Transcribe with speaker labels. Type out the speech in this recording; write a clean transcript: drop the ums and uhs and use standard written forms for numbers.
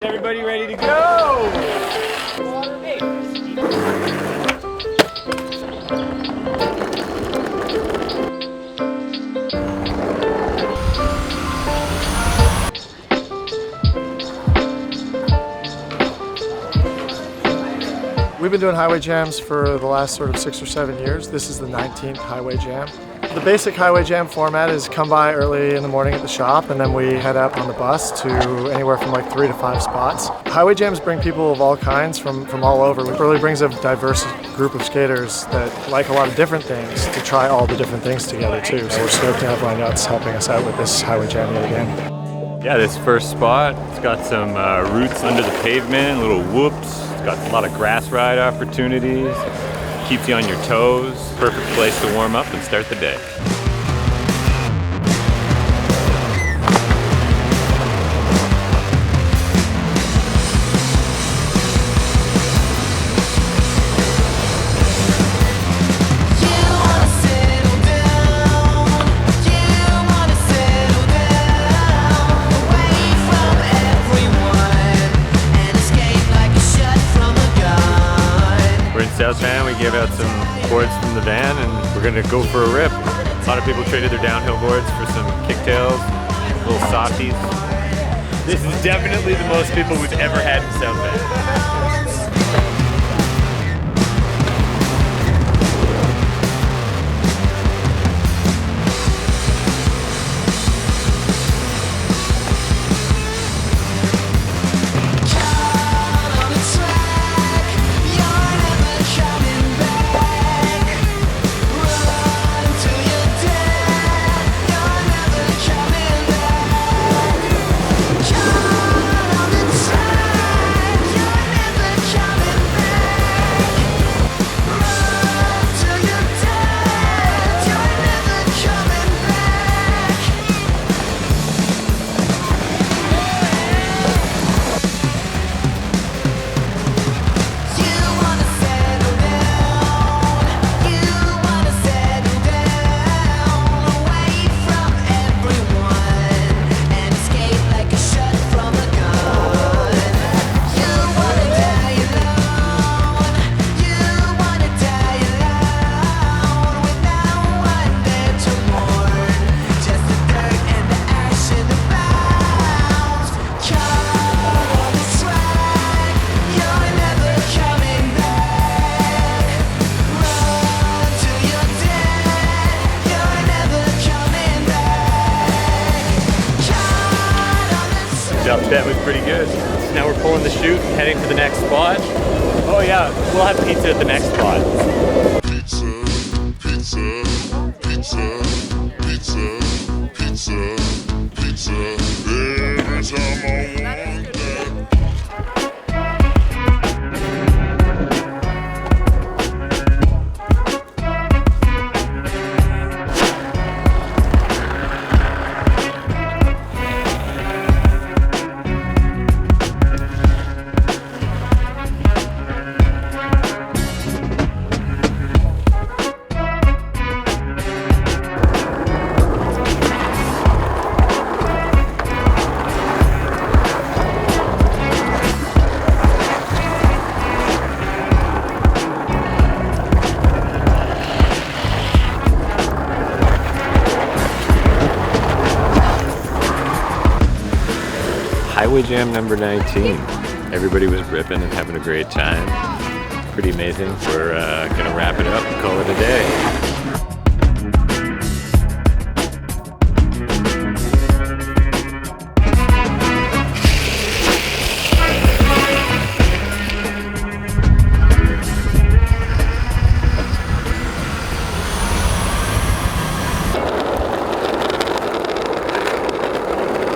Speaker 1: Everybody ready to go?
Speaker 2: We've been doing highway jams for the last sort of 6 or 7 years. This is the 19th highway jam. The basic highway jam format is come by early in the morning at the shop and then we head out on the bus to anywhere from like 3 to 5 spots. Highway jams bring people of all kinds from all over. It really brings a diverse group of skaters that like a lot of different things to try all the different things together too. So we're stoked to have Landyachtz helping us out with this highway jam yet again.
Speaker 3: Yeah, this first spot, it's got some roots under the pavement, little whoops. It's got a lot of grass ride opportunities. Keeps you on your toes. Perfect place to warm up and start the day. South van, we gave out some boards from the van and we're gonna go for a rip. A lot of people traded their downhill boards for some kicktails, little softies. This is definitely the most people we've ever had in South Van. That was pretty good. So now we're pulling the chute and heading to the next spot. Oh yeah, we'll have pizza at the next spot.
Speaker 4: Pizza, pizza, pizza, pizza, pizza, pizza. Every time I want that.
Speaker 3: Highway Jam number 19. Everybody was ripping and having a great time. Pretty amazing. We're gonna wrap it up and call it a day.